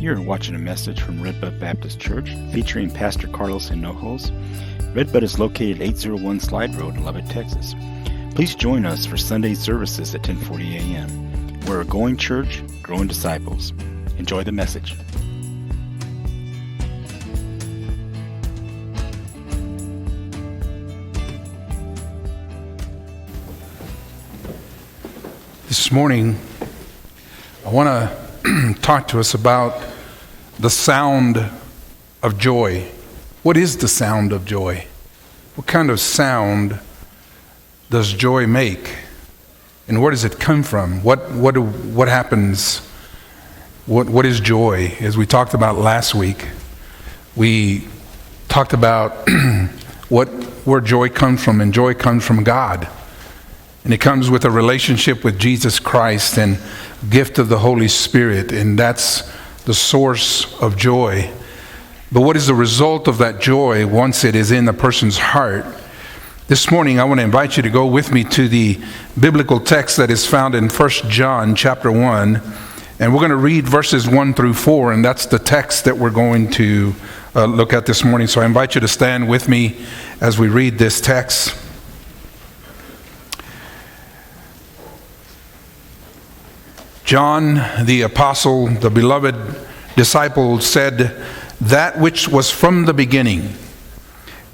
You're watching a message from Redbud Baptist Church featuring Pastor Carlos Hinojos. Redbud is located at 801 Slide Road in Lubbock, Texas. Please join us for Sunday services at 10:40 a.m. We're a going church, growing disciples. Enjoy the message. This morning, I want to talk to us about the sound of joy. What is the sound of joy? What kind of sound does joy make? And where does it come from? What happens? What is joy? As we talked about last week, we talked about where joy comes from, and joy comes from God. And it comes with a relationship with Jesus Christ and gift of the Holy Spirit, and that's the source of joy. But what is the result of that joy once it is in a person's heart? This morning I want to invite you to go with me to the biblical text that is found in 1 John chapter 1, and we're going to read verses 1 through 4, and that's the text that we're going to look at this morning. So I invite you to stand with me as we read this text. John, the apostle, the beloved disciple, said, "That which was from the beginning,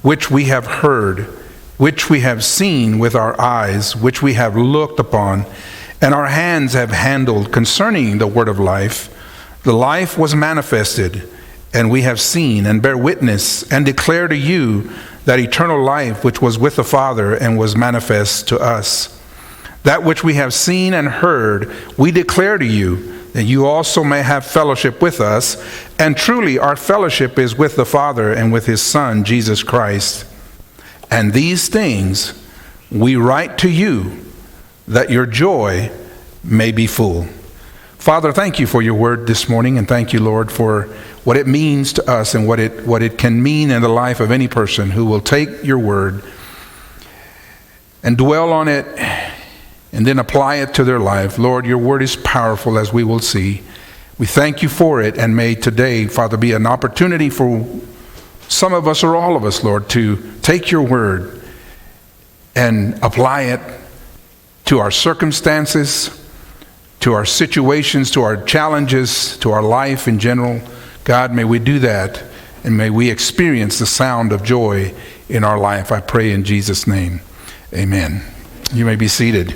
which we have heard, which we have seen with our eyes, which we have looked upon, and our hands have handled concerning the word of life. The life was manifested, and we have seen and bear witness and declare to you that eternal life which was with the Father and was manifest to us. That which we have seen and heard, we declare to you, that you also may have fellowship with us. And truly our fellowship is with the Father and with his Son, Jesus Christ. And these things we write to you, that your joy may be full." Father, thank you for your word this morning, and thank you, Lord, for what it means to us and what it can mean in the life of any person who will take your word and dwell on it and then apply it to their life. Lord, your word is powerful, as we will see. We thank you for it, and may today, Father, be an opportunity for some of us or all of us, Lord, to take your word and apply it to our circumstances, to our situations, to our challenges, to our life in general. God, may we do that, and may we experience the sound of joy in our life. I pray in Jesus' name. Amen. You may be seated.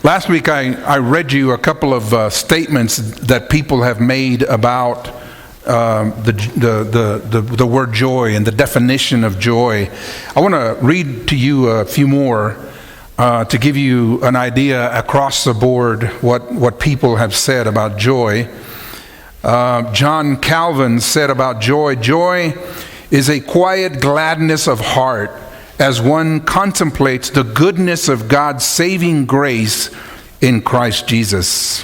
Last week I read you a couple of statements that people have made about the word joy and the definition of joy. I want to read to you a few more to give you an idea across the board what people have said about joy. John Calvin said about joy, "Joy is a quiet gladness of heart as one contemplates the goodness of God's saving grace in Christ Jesus."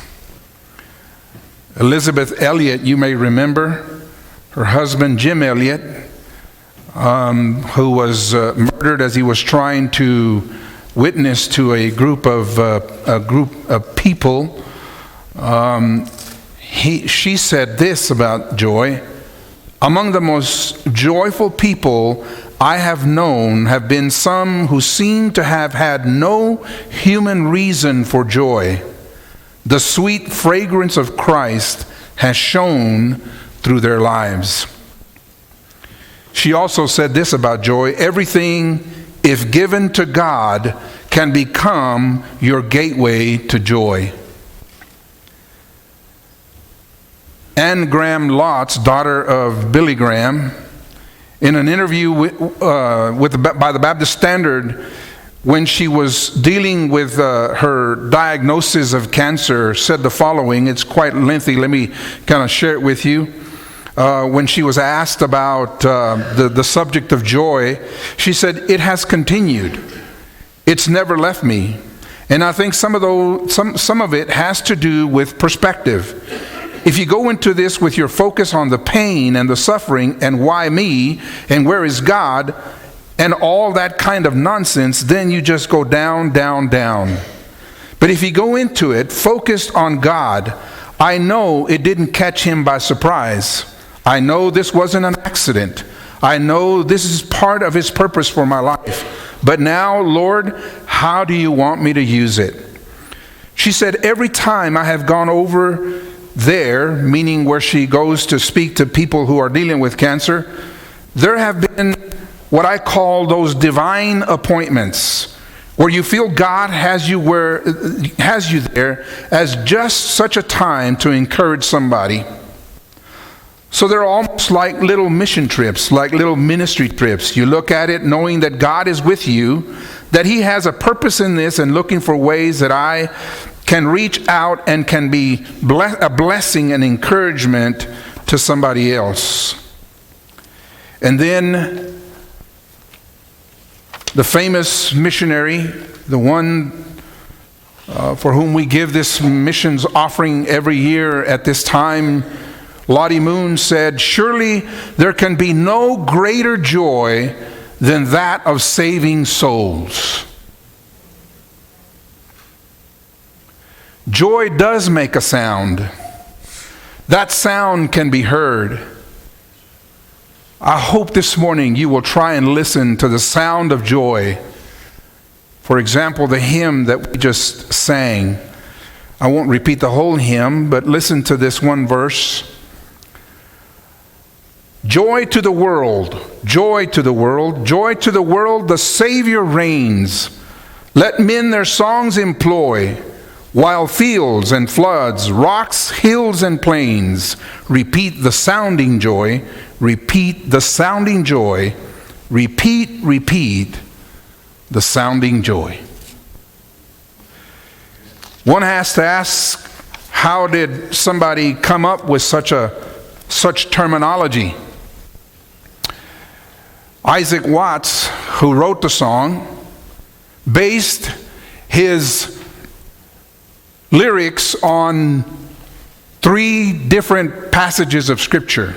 Elizabeth Elliot, you may remember, her husband Jim Elliot, who was murdered as he was trying to witness to a group of people. She said this about joy: "Among the most joyful people I have known have been some who seem to have had no human reason for joy. The sweet fragrance of Christ has shone through their lives." She also said this about joy: "Everything, if given to God, can become your gateway to joy." Anne Graham Lotz, daughter of Billy Graham, in an interview by the Baptist Standard, when she was dealing with her diagnosis of cancer, said the following. It's quite lengthy. Let me kind of share it with you. When she was asked about the subject of joy, she said, "It has continued. It's never left me. And I think some of it has to do with perspective. If you go into this with your focus on the pain and the suffering and why me and where is God and all that kind of nonsense, then you just go down, down, down. But if you go into it focused on God, I know it didn't catch him by surprise. I know this wasn't an accident. I know this is part of his purpose for my life. But now, Lord, how do you want me to use it? She said, every time I have gone over there, meaning where she goes to speak to people who are dealing with cancer, there have been what I call those divine appointments, where you feel God has you there as just such a time to encourage somebody. So they're almost like little mission trips, like little ministry trips. You look at it knowing that God is with you, that He has a purpose in this, and looking for ways that I can reach out and can be a blessing and encouragement to somebody else. And then the famous missionary, the one for whom we give this missions offering every year at this time, Lottie Moon said, surely there can be no greater joy than that of saving souls. Joy does make a sound. That sound can be heard. I hope this morning you will try and listen to the sound of joy. For example, the hymn that we just sang. I won't repeat the whole hymn, but listen to this one verse. Joy to the world, joy to the world, joy to the world, the Savior reigns. Let men their songs employ, while fields and floods, rocks, hills, and plains repeat the sounding joy, repeat the sounding joy, repeat the sounding joy. One has to ask, how did somebody come up with such terminology? Isaac Watts, who wrote the song, based his lyrics on 3 different passages of Scripture.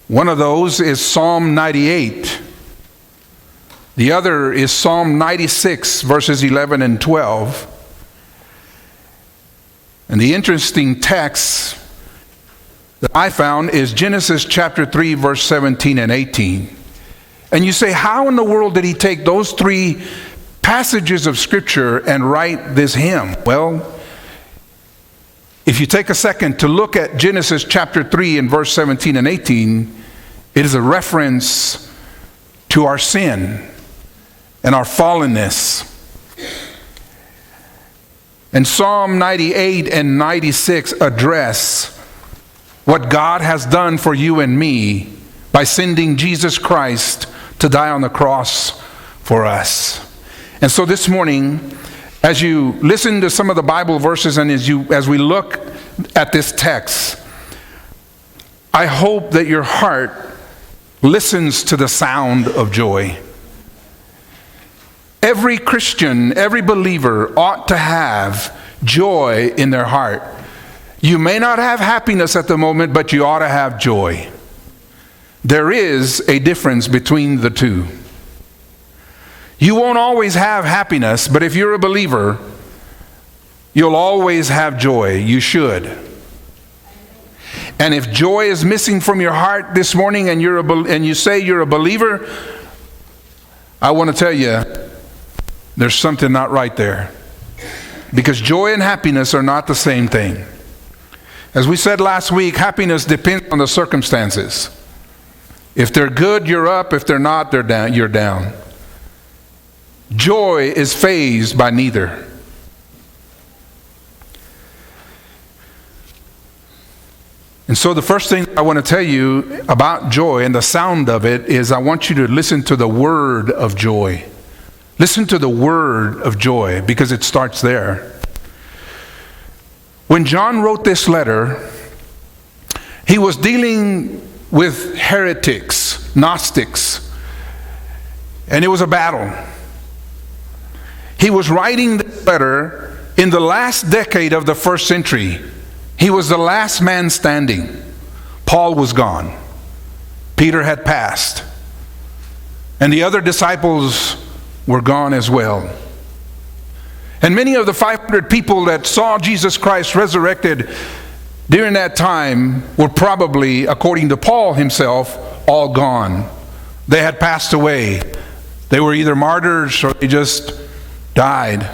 One of those is Psalm 98. The other is Psalm 96, verses 11 and 12. And the interesting text that I found is Genesis chapter 3, verse 17 and 18. And you say, how in the world did he take those 3 passages of Scripture and write this hymn? Well, if you take a second to look at Genesis chapter 3 and verse 17 and 18, it is a reference to our sin and our fallenness. And Psalm 98 and 96 address what God has done for you and me by sending Jesus Christ to die on the cross for us. And so this morning, as you listen to some of the Bible verses and as we look at this text, I hope that your heart listens to the sound of joy. Every Christian, every believer ought to have joy in their heart. You may not have happiness at the moment, but you ought to have joy. There is a difference between the two. You won't always have happiness, but if you're a believer, you'll always have joy. You should. And if joy is missing from your heart this morning and you say you're a believer, I want to tell you, there's something not right there. Because joy and happiness are not the same thing. As we said last week, happiness depends on the circumstances. If they're good, you're up. If they're not, you're down. Joy is fazed by neither. And so the first thing I want to tell you about joy and the sound of it is I want you to listen to the word of joy. Listen to the word of joy, because it starts there. When John wrote this letter, he was dealing with heretics, Gnostics, and it was a battle. He was writing this letter in the last decade of the first century. He was the last man standing. Paul was gone. Peter had passed. And the other disciples were gone as well. And many of the 500 people that saw Jesus Christ resurrected, during that time were probably, according to Paul himself, all gone. They had passed away. They were either martyrs or they just died.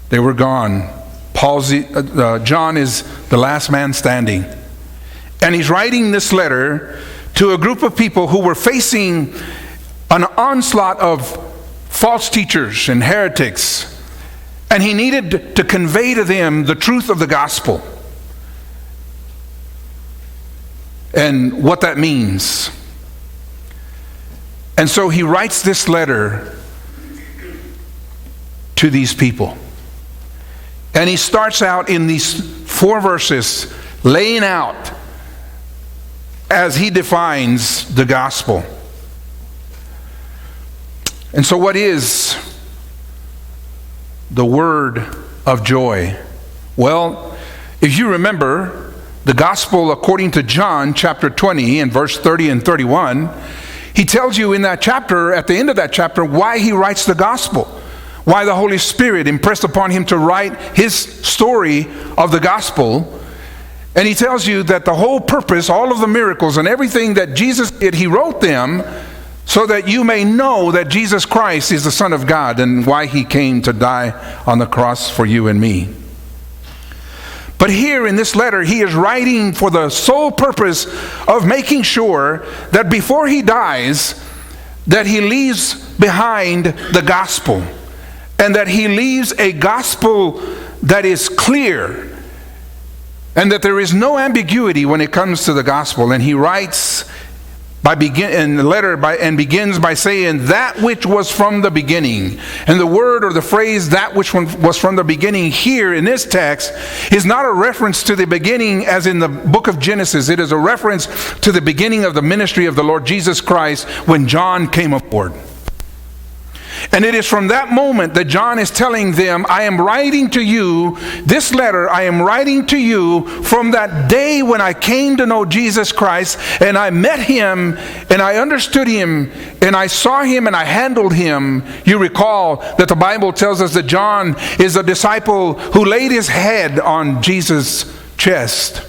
They were gone. John is the last man standing. And he's writing this letter to a group of people who were facing an onslaught of false teachers and heretics. And he needed to convey to them the truth of the gospel and what that means. And so he writes this letter to these people. And he starts out in these 4 verses laying out as he defines the gospel. And so what is the word of joy? Well, if you remember the gospel according to John chapter 20 and verse 30 and 31, he tells you in that chapter, at the end of that chapter, why he writes the gospel. Why the Holy Spirit impressed upon him to write his story of the gospel. And he tells you that the whole purpose, all of the miracles and everything that Jesus did, he wrote them so that you may know that Jesus Christ is the Son of God and why he came to die on the cross for you and me. But here in this letter, he is writing for the sole purpose of making sure that before he dies, that he leaves behind the gospel. And that he leaves a gospel that is clear. And that there is no ambiguity when it comes to the gospel. And he writes in the letter and begins by saying, that which was from the beginning. And the word or the phrase, that which was from the beginning, here in this text is not a reference to the beginning as in the book of Genesis. It is a reference to the beginning of the ministry of the Lord Jesus Christ when John came aboard. And it is from that moment that John is telling them, I am writing to you this letter. I am writing to you from that day when I came to know Jesus Christ and I met him and I understood him and I saw him and I handled him. You recall that the Bible tells us that John is a disciple who laid his head on Jesus' chest.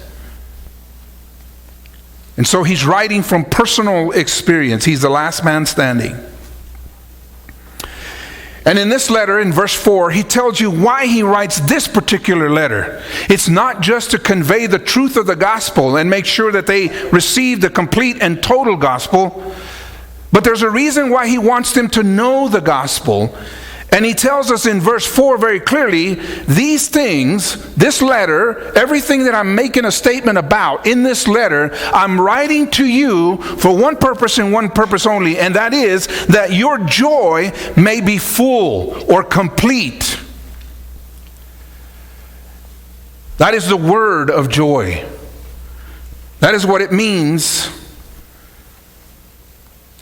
And so he's writing from personal experience. He's the last man standing. And in this letter, in verse 4, he tells you why he writes this particular letter. It's not just to convey the truth of the gospel and make sure that they receive the complete and total gospel, but there's a reason why he wants them to know the gospel. And he tells us in verse 4 very clearly, these things, this letter, everything that I'm making a statement about in this letter, I'm writing to you for one purpose and one purpose only, and that is that your joy may be full or complete. That is the word of joy. That is what it means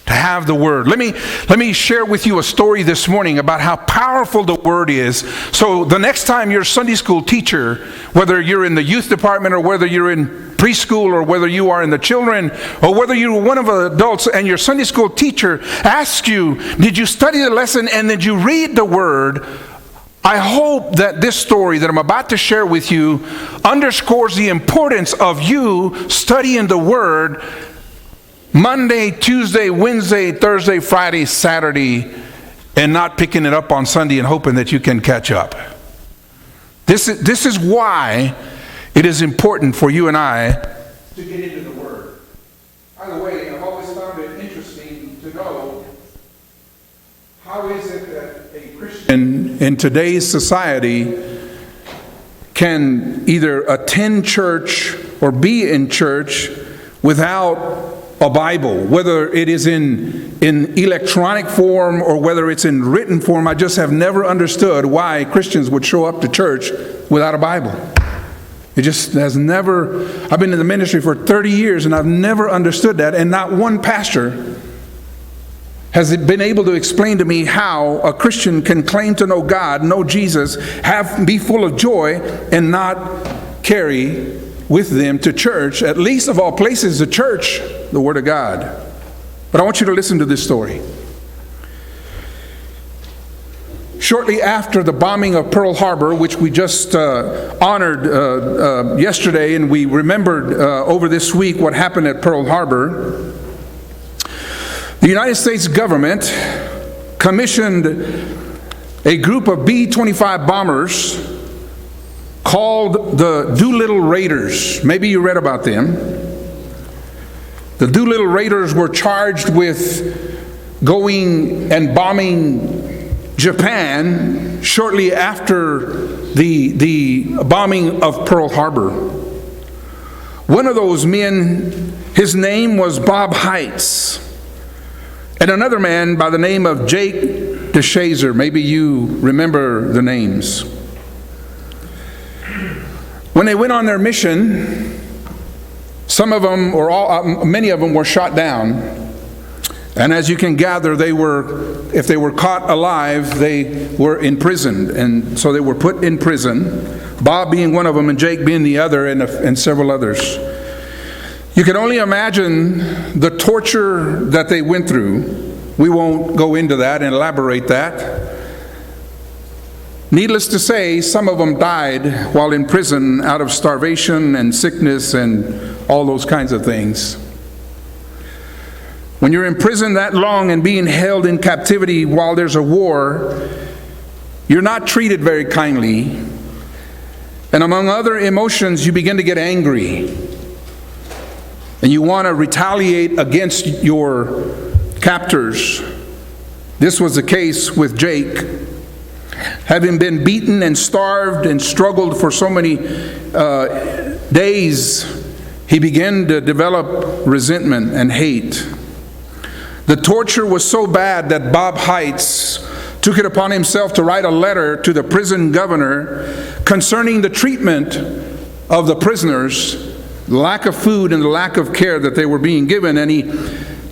to have the word. Let me share with you a story this morning about how powerful the word is. So the next time your Sunday school teacher, whether you're in the youth department or whether you're in preschool or whether you are in the children or whether you're one of the adults and your Sunday school teacher asks you, did you study the lesson and did you read the word? I hope that this story that I'm about to share with you underscores the importance of you studying the word Monday, Tuesday, Wednesday, Thursday, Friday, Saturday, and not picking it up on Sunday and hoping that you can catch up. This is why it is important for you and I to get into the Word. By the way, I've always found it interesting to know how is it that a Christian in today's society can either attend church or be in church without a Bible, whether it is in electronic form or whether it's in written form. I just have never understood why Christians would show up to church without a Bible. It just has never, I've been in the ministry for 30 years and I've never understood that, and not one pastor has been able to explain to me how a Christian can claim to know God, know Jesus, be full of joy, and not carry with them to church, at least of all places, the church, the Word of God. But I want you to listen to this story. shortly after the bombing of Pearl Harbor, which we just honored yesterday, and we remembered over this week what happened at Pearl Harbor, the United States government commissioned a group of B-25 bombers called the Doolittle Raiders. Maybe you read about them. The Doolittle Raiders were charged with going and bombing Japan shortly after the bombing of Pearl Harbor. One of those men, his name was Bob Heitz, and another man by the name of Jake DeShazer. Maybe you remember the names. When they went on their mission, some of them, or many of them, were shot down. And as you can gather, if they were caught alive, they were imprisoned. And so they were put in prison, Bob being one of them and Jake being the other, and several others. You can only imagine the torture that they went through. We won't go into that and elaborate that. Needless to say, some of them died while in prison out of starvation and sickness and all those kinds of things. When you're in prison that long and being held in captivity while there's a war, you're not treated very kindly. And among other emotions, you begin to get angry. And you want to retaliate against your captors. This was the case with Jake. Having been beaten and starved and struggled for so many days, he began to develop resentment and hate. The torture was so bad that Bob Heitz took it upon himself to write a letter to the prison governor concerning the treatment of the prisoners, the lack of food and the lack of care that they were being given. And he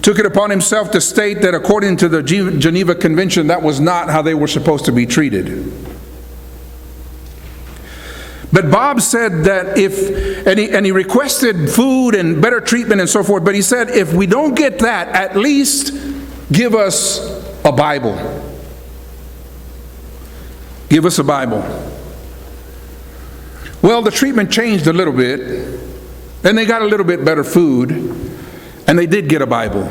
took it upon himself to state that according to the Geneva Convention, that was not how they were supposed to be treated. But Bob said that and he requested food and better treatment and so forth, but he said, if we don't get that, at least give us a Bible. Give us a Bible. Well, the treatment changed a little bit, and they got a little bit better food, and they did get a Bible.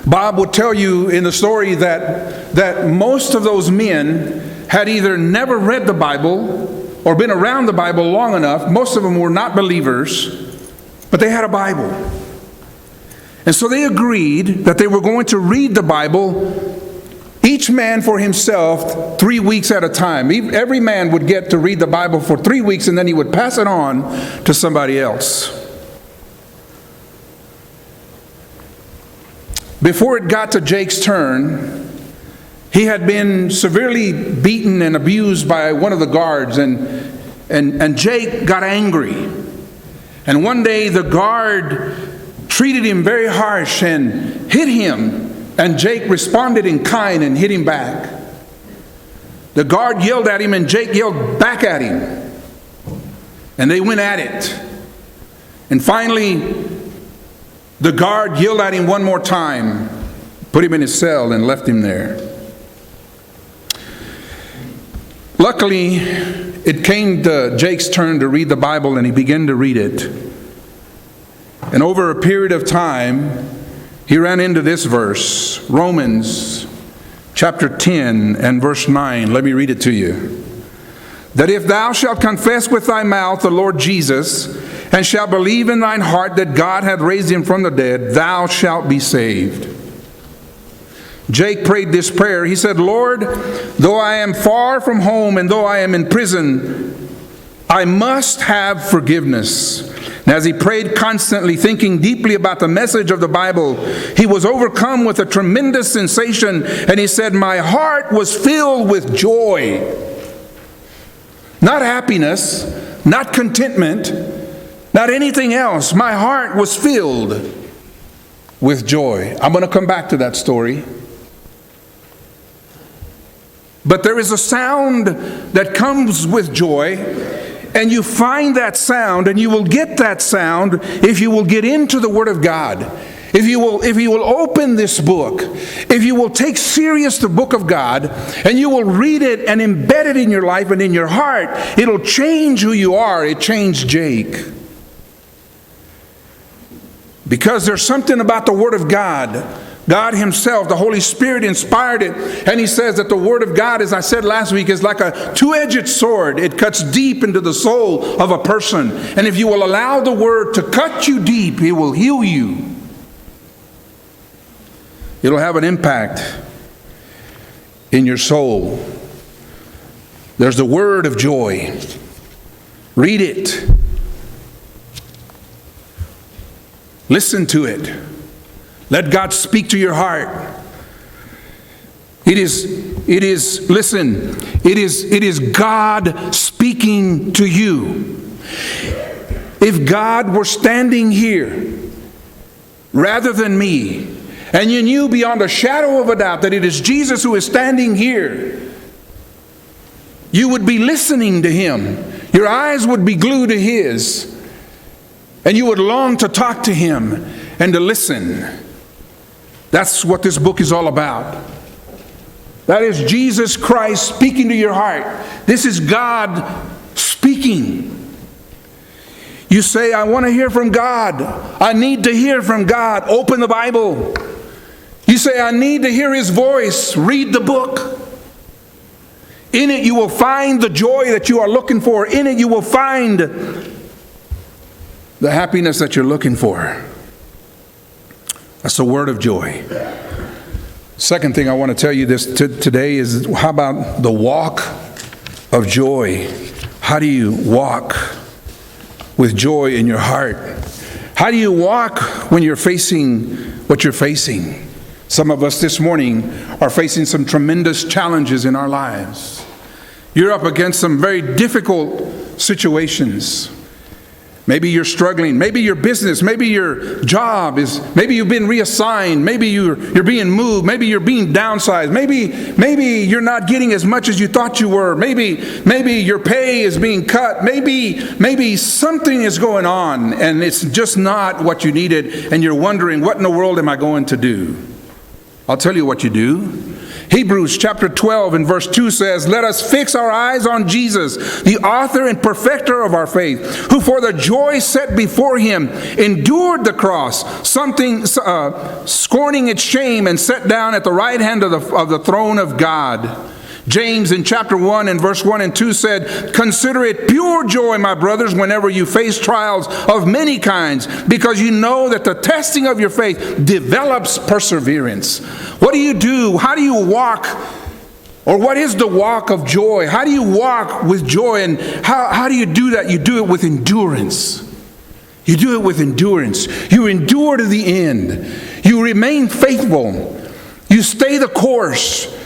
Bob would tell you in the story that most of those men had either never read the Bible or been around the Bible long enough. Most of them were not believers, but they had a Bible. And so they agreed that they were going to read the Bible, each man for himself, 3 weeks at a time. Every man would get to read the Bible for 3 weeks, and then he would pass it on to somebody else. Before it got to Jake's turn, he had been severely beaten and abused by one of the guards, and Jake got angry. And one day the guard treated him very harsh and hit him, and Jake responded in kind and hit him back. The guard yelled at him, and Jake yelled back at him. And they went at it. And finally, the guard yelled at him one more time, put him in his cell, and left him there. Luckily, it came to Jake's turn to read the Bible, and he began to read it. And over a period of time, he ran into this verse, Romans chapter 10 and verse 9. Let me read it to you. That if thou shalt confess with thy mouth the Lord Jesus, and shalt believe in thine heart that God hath raised him from the dead, thou shalt be saved. Jake prayed this prayer. He said, Lord, though I am far from home and though I am in prison, I must have forgiveness. And as he prayed constantly, thinking deeply about the message of the Bible, he was overcome with a tremendous sensation, and he said, my heart was filled with joy. Not happiness, not contentment, not anything else. My heart was filled with joy. I'm going to come back to that story. But there is a sound that comes with joy, and you find that sound, and you will get that sound if you will get into the Word of God. if you will open this book, if you will take serious the book of God, and you will read it and embed it in your life and in your heart, it'll change who you are. It changed Jake. Because there's something about the Word of God. God Himself, the Holy Spirit inspired it. And He says that the Word of God, as I said last week, is like a two-edged sword. It cuts deep into the soul of a person. And if you will allow the Word to cut you deep, it will heal you. It'll have an impact in your soul. There's the word of joy. Read it. Listen to it. Let God speak to your heart. It is God speaking to you. If God were standing here rather than me, and you knew beyond a shadow of a doubt that it is Jesus who is standing here, you would be listening to Him. Your eyes would be glued to His. And you would long to talk to Him and to listen. That's what this book is all about. That is Jesus Christ speaking to your heart. This is God speaking. You say, I want to hear from God. I need to hear from God. Open the Bible. You say, I need to hear His voice. Read the book. In it you will find the joy that you are looking for. In it you will find the happiness that you're looking for. That's the word of joy. Second thing I want to tell you today is, how about the walk of joy? How do you walk with joy in your heart? How do you walk when you're facing what you're facing? Some of us this morning are facing some tremendous challenges in our lives. You're up against some very difficult situations. Maybe you're struggling. Maybe your business, maybe your job maybe you've been reassigned. Maybe you're being moved. Maybe you're being downsized. Maybe you're not getting as much as you thought you were. Maybe your pay is being cut. Maybe something is going on and it's just not what you needed, and you're wondering, what in the world am I going to do? I'll tell you what you do. Hebrews chapter 12 and verse 2 says, let us fix our eyes on Jesus, the author and perfecter of our faith, who for the joy set before Him endured the cross, scorning its shame, and sat down at the right hand of the throne of God. James in chapter 1 and verse 1 and 2 said, consider it pure joy, my brothers, whenever you face trials of many kinds, because you know that the testing of your faith develops perseverance. What do you do? How do you walk? Or what is the walk of joy? How do you walk with joy? And how do you do that? You do it with endurance. You do it with endurance. You endure to the end. You remain faithful. You stay the course.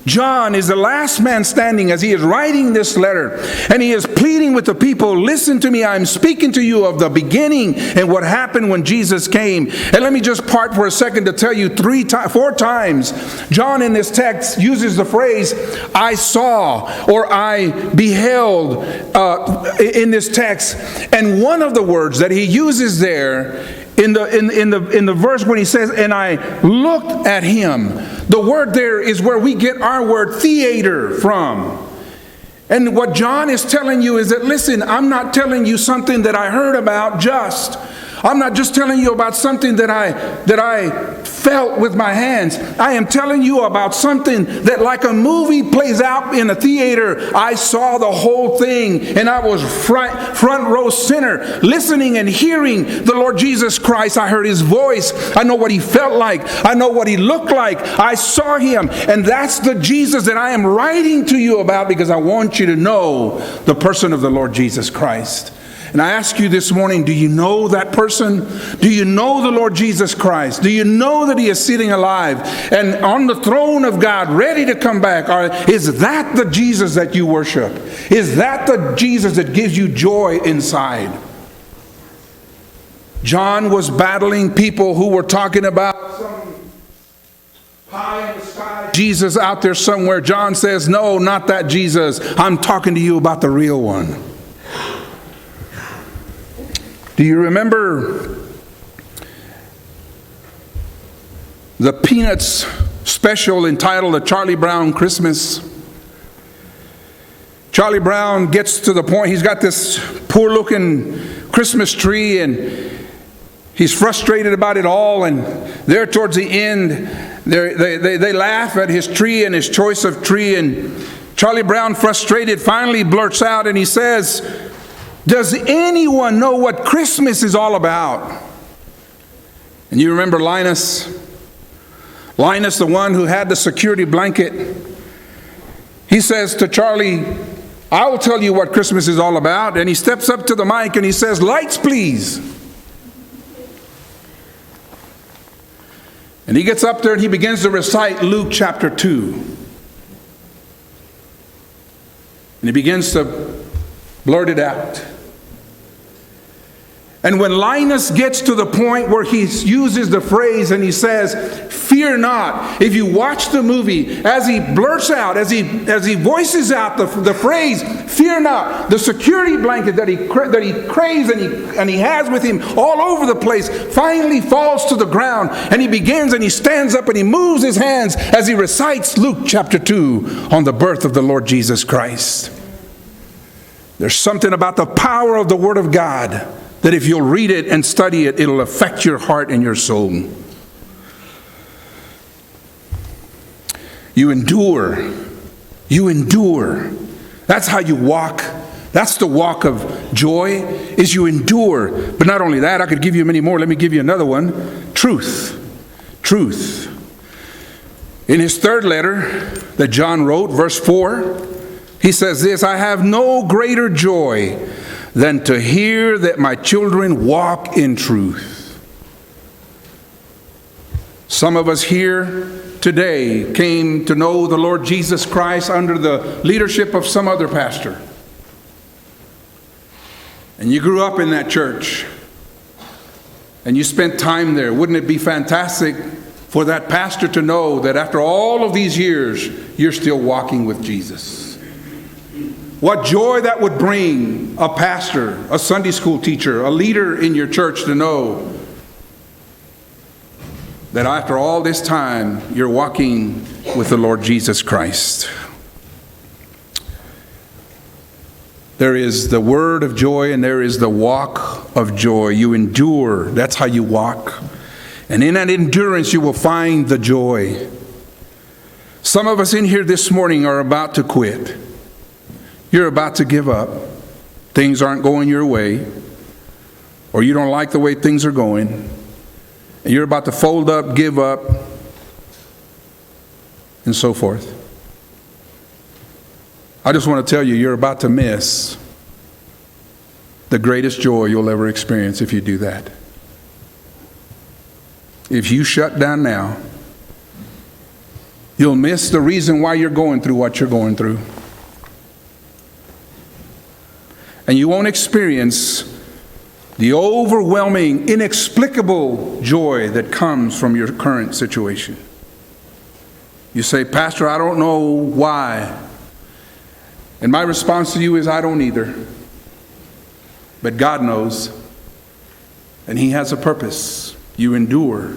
John is the last man standing as he is writing this letter, and he is pleading with the people, listen to me, I'm speaking to you of the beginning and what happened when Jesus came. And let me just part for a second to tell you 4 times John in this text uses the phrase I saw or I beheld in this text. And one of the words that he uses there in the verse when he says, and I looked at Him, the word there is where we get our word theater from. And what John is telling you is that, listen, I'm not telling you something that I heard about just. I'm not just telling you about something that I felt with my hands. I am telling you about something that, like a movie plays out in a theater, I saw the whole thing, and I was front row center, listening and hearing the Lord Jesus Christ. I heard His voice. I know what He felt like. I know what He looked like. I saw Him, and that's the Jesus that I am writing to you about, because I want you to know the person of the Lord Jesus Christ. And I ask you this morning, do you know that person? Do you know the Lord Jesus Christ? Do you know that He is sitting alive and on the throne of God, ready to come back? Or is that the Jesus that you worship? Is that the Jesus that gives you joy inside? John was battling people who were talking about some pie in the sky Jesus out there somewhere. John says, no, not that Jesus. I'm talking to you about the real one. Do you remember the Peanuts special entitled A Charlie Brown Christmas. Charlie Brown gets to the point, he's got this poor-looking Christmas tree, and he's frustrated about it all, and there towards the end, they laugh at his tree and his choice of tree, and Charlie Brown, frustrated, finally blurts out and he says, "Does anyone know what Christmas is all about?" And you remember Linus? Linus, the one who had the security blanket. He says to Charlie, "I will tell you what Christmas is all about." And he steps up to the mic and he says, "Lights, please." And he gets up there and he begins to recite Luke chapter 2. And he begins to blurt it out. And when Linus gets to the point where he uses the phrase and he says, "Fear not," if you watch the movie, as he blurts out, as he voices out the phrase, "Fear not," the security blanket that he craves and he has with him all over the place finally falls to the ground, and he begins and he stands up and he moves his hands as he recites Luke chapter 2 on the birth of the Lord Jesus Christ. There's something about the power of the Word of God that if you'll read it and study it, it'll affect your heart and your soul. You endure. You endure. That's how you walk. That's the walk of joy, is you endure. But not only that, I could give you many more. Let me give you another one. Truth. Truth. In his third letter that John wrote, verse 4, he says this, "I have no greater joy than to hear that my children walk in truth." Some of us here today came to know the Lord Jesus Christ under the leadership of some other pastor. And you grew up in that church. And you spent time there. Wouldn't it be fantastic for that pastor to know that after all of these years, you're still walking with Jesus? What joy that would bring a pastor, a Sunday school teacher, a leader in your church to know that after all this time, you're walking with the Lord Jesus Christ. There is the word of joy and there is the walk of joy. You endure. That's how you walk. And in that endurance, you will find the joy. Some of us in here this morning are about to quit. You're about to give up. Things aren't going your way, or you don't like the way things are going, and you're about to fold up, give up, and so forth. I just want to tell you, you're about to miss the greatest joy you'll ever experience if you do that. If you shut down now, you'll miss the reason why you're going through what you're going through. And you won't experience the overwhelming, inexplicable joy that comes from your current situation. You say, "Pastor, I don't know why." And my response to you is, I don't either. But God knows. And He has a purpose. You endure.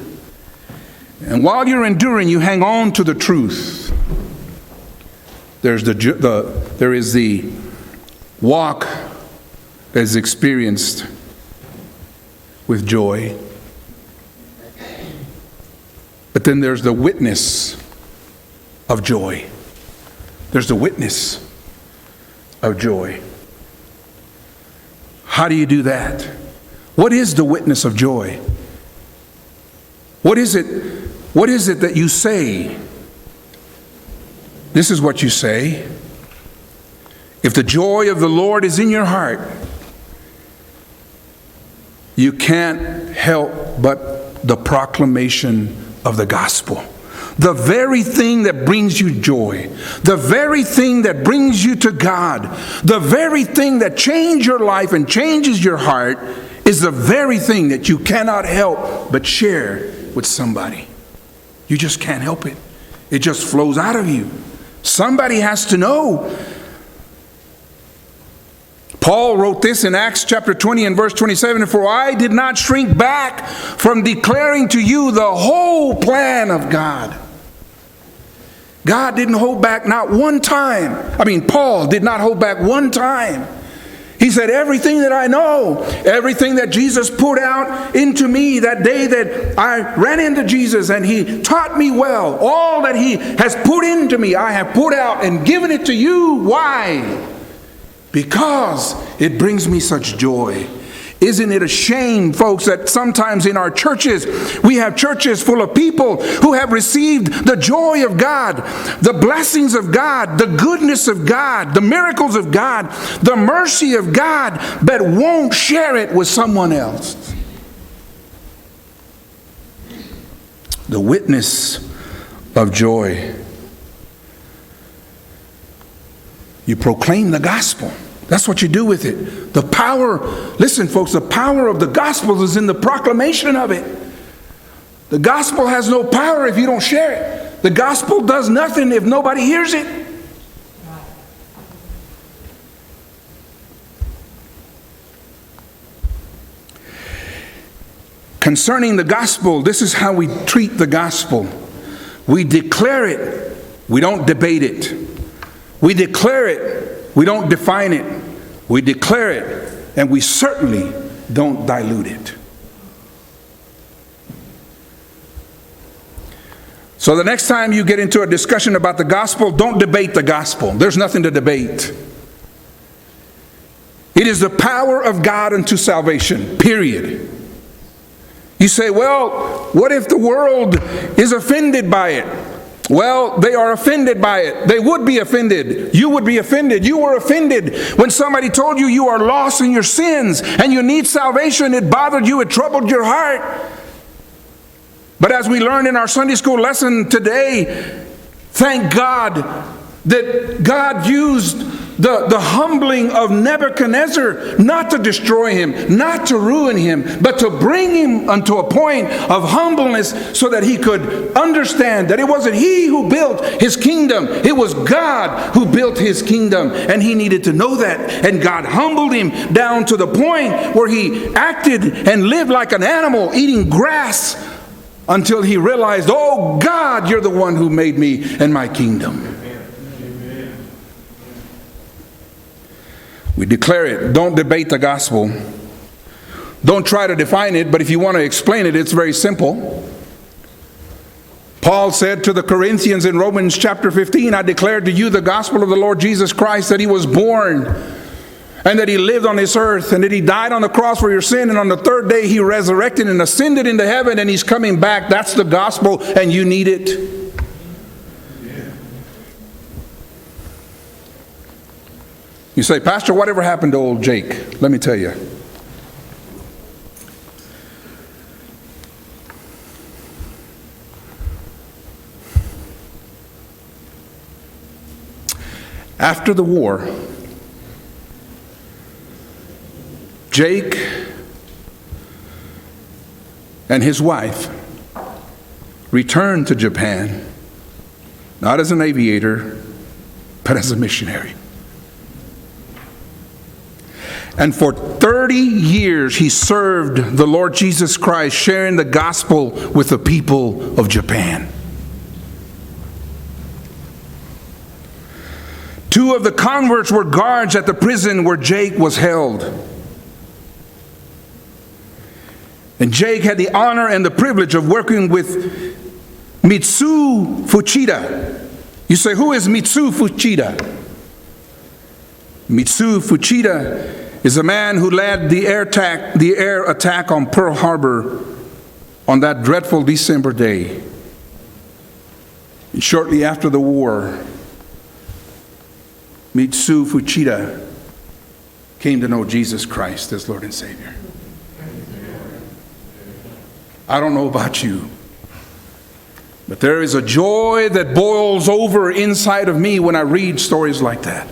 And while you're enduring, you hang on to the truth. There is the walk that is experienced with joy. But then there's the witness of joy. There's the witness of joy. How do you do that? What is the witness of joy? What is it that you say? This is what you say. If the joy of the Lord is in your heart, you can't help but the proclamation of the gospel. The very thing that brings you joy, the very thing that brings you to God, the very thing that changes your life and changes your heart is the very thing that you cannot help but share with somebody. You just can't help it. It just flows out of you. Somebody has to know. Paul wrote this in Acts chapter 20 and verse 27, "For I did not shrink back from declaring to you the whole plan of God." God didn't hold back not one time. Paul did not hold back one time. He said, everything that I know, everything that Jesus put out into me that day that I ran into Jesus and he taught me well, all that he has put into me, I have put out and given it to you. Why? Because it brings me such joy. Isn't it a shame, folks, that sometimes in our churches, we have churches full of people who have received the joy of God, the blessings of God, the goodness of God, the miracles of God, the mercy of God, but won't share it with someone else. The witness of joy. You proclaim the gospel. That's what you do with it. The power, listen folks, the power of the gospel is in the proclamation of it. The gospel has no power if you don't share it. The gospel does nothing if nobody hears it. Concerning the gospel, this is how we treat the gospel. We declare it. We don't debate it. We declare it. We don't define it. We declare it, and we certainly don't dilute it. So the next time you get into a discussion about the gospel, don't debate the gospel. There's nothing to debate. It is the power of God unto salvation, period. You say, well, what if the world is offended by it? Well, they are offended by it. They would be offended. You would be offended. You were offended when somebody told you you are lost in your sins and you need salvation. It bothered you. It troubled your heart. But as we learned in our Sunday school lesson today, thank God that God used the humbling of Nebuchadnezzar not to destroy him, not to ruin him, but to bring him unto a point of humbleness so that he could understand that it wasn't he who built his kingdom, it was God who built his kingdom, and he needed to know that. And God humbled him down to the point where he acted and lived like an animal eating grass until he realized, oh God, you're the one who made me and my kingdom. We declare it. Don't debate the gospel. Don't try to define it, but if you want to explain it, it's very simple. Paul said to the Corinthians in Romans chapter 15, I declare to you the gospel of the Lord Jesus Christ, that he was born and that he lived on this earth and that he died on the cross for your sin, and on the third day he resurrected and ascended into heaven, and he's coming back. That's the gospel, and you need it. You say, Pastor, whatever happened to old Jake? Let me tell you. After the war, Jake and his wife returned to Japan, not as an aviator, but as a missionary. And for 30 years, he served the Lord Jesus Christ, sharing the gospel with the people of Japan. 2 of the converts were guards at the prison where Jake was held. And Jake had the honor and the privilege of working with Mitsu Fuchida. You say, who is Mitsu Fuchida? Mitsu Fuchida is a man who led the air attack on Pearl Harbor on that dreadful December day. And shortly after the war, Mitsu Fuchida came to know Jesus Christ as Lord and Savior. I don't know about you, but there is a joy that boils over inside of me when I read stories like that.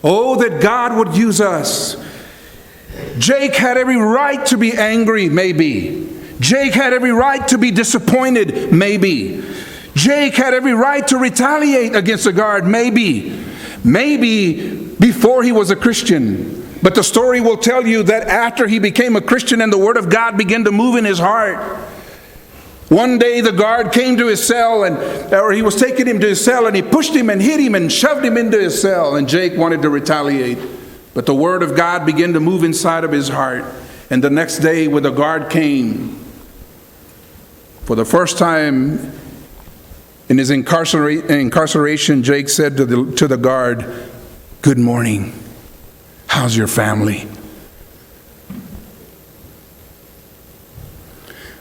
Oh, that God would use us. Jake had every right to be angry, maybe. Jake had every right to be disappointed, maybe. Jake had every right to retaliate against the guard, maybe. Maybe before he was a Christian. But the story will tell you that after he became a Christian and the Word of God began to move in his heart, one day the guard came to his cell, or he was taking him to his cell, and he pushed him and hit him and shoved him into his cell. And Jake wanted to retaliate. But the Word of God began to move inside of his heart. And the next day when the guard came, for the first time in his incarceration, Jake said to the guard, "Good morning. How's your family?"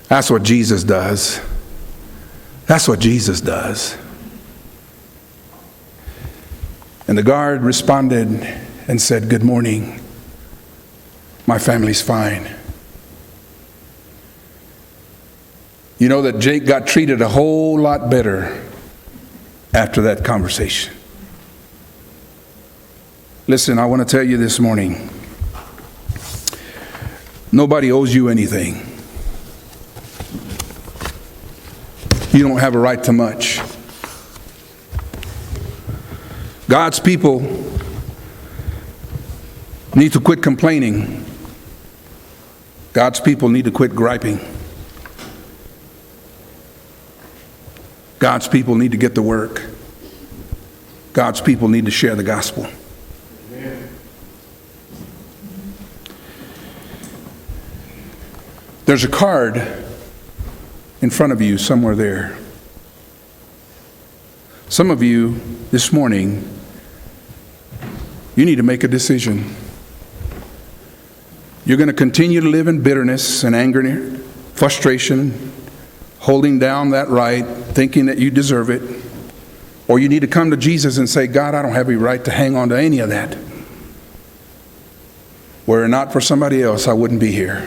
That's what Jesus does. That's what Jesus does. And the guard responded and said, "Good morning. My family's fine." You know that Jake got treated a whole lot better after that conversation. Listen, I want to tell you this morning, nobody owes you anything. You don't have a right to much. God's people need to quit complaining. God's people need to quit griping. God's people need to get to work. God's people need to share the gospel. There's a card in front of you somewhere there. Some of you this morning, you need to make a decision. You're going to continue to live in bitterness and anger and frustration, holding down that right, thinking that you deserve it. Or you need to come to Jesus and say, "God, I don't have any right to hang on to any of that. Were it not for somebody else, I wouldn't be here."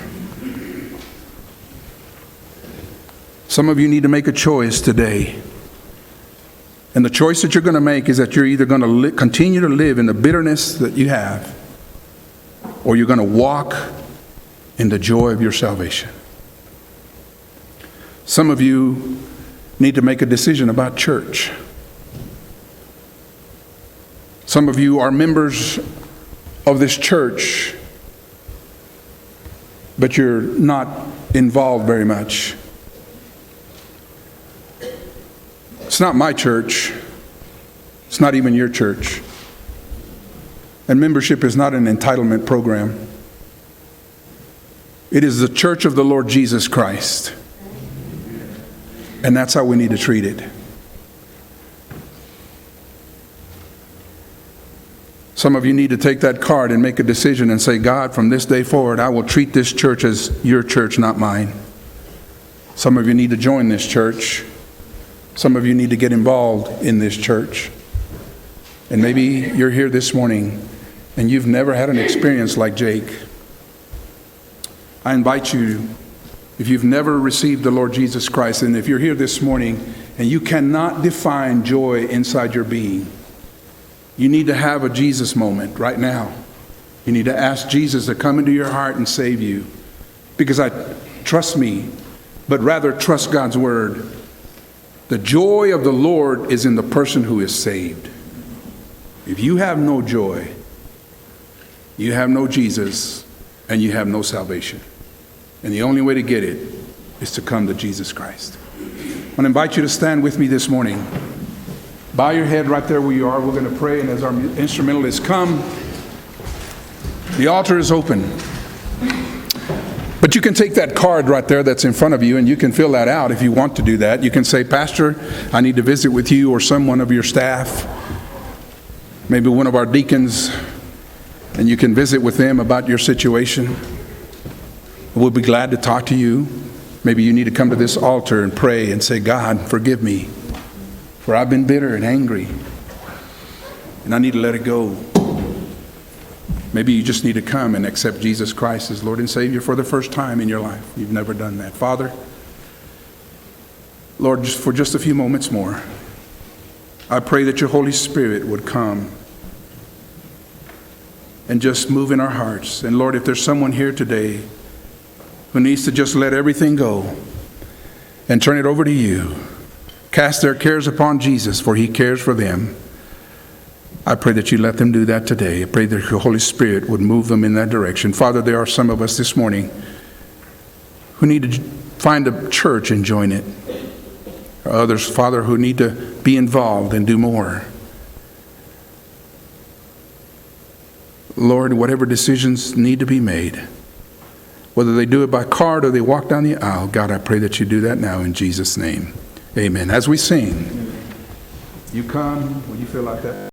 Some of you need to make a choice today. And the choice that you're going to make is that you're either going to continue to live in the bitterness that you have, or you're going to walk in the joy of your salvation. Some of you need to make a decision about church. Some of you are members of this church, but you're not involved very much. It's not my church. It's not even your church. And membership is not an entitlement program. It is the church of the Lord Jesus Christ. And that's how we need to treat it. Some of you need to take that card and make a decision and say, "God, from this day forward, I will treat this church as your church, not mine." Some of you need to join this church. Some of you need to get involved in this church. And maybe you're here this morning and you've never had an experience like Jake. I invite you, if you've never received the Lord Jesus Christ, and if you're here this morning and you cannot define joy inside your being, you need to have a Jesus moment right now. You need to ask Jesus to come into your heart and save you. Because trust me, but rather trust God's word. The joy of the Lord is in the person who is saved. If you have no joy, you have no Jesus, and you have no salvation. And the only way to get it is to come to Jesus Christ. I want to invite you to stand with me this morning. Bow your head right there where you are. We're going to pray, and as our instrumentalists come, the altar is open. But you can take that card right there that's in front of you, and you can fill that out if you want to do that. You can say, "Pastor, I need to visit with you," or someone of your staff, maybe one of our deacons, and you can visit with them about your situation. We'll be glad to talk to you. Maybe you need to come to this altar and pray and say, "God, forgive me, for I've been bitter and angry, and I need to let it go." Maybe you just need to come and accept Jesus Christ as Lord and Savior for the first time in your life. You've never done that. Father, Lord, just for just a few moments more, I pray that your Holy Spirit would come and just move in our hearts. And Lord, if there's someone here today who needs to just let everything go and turn it over to you, cast their cares upon Jesus, for he cares for them. I pray that you let them do that today. I pray that your Holy Spirit would move them in that direction. Father, there are some of us this morning who need to find a church and join it. Others, Father, who need to be involved and do more. Lord, whatever decisions need to be made, whether they do it by card or they walk down the aisle, God, I pray that you do that now in Jesus' name. Amen. As we sing, you come when you feel like that.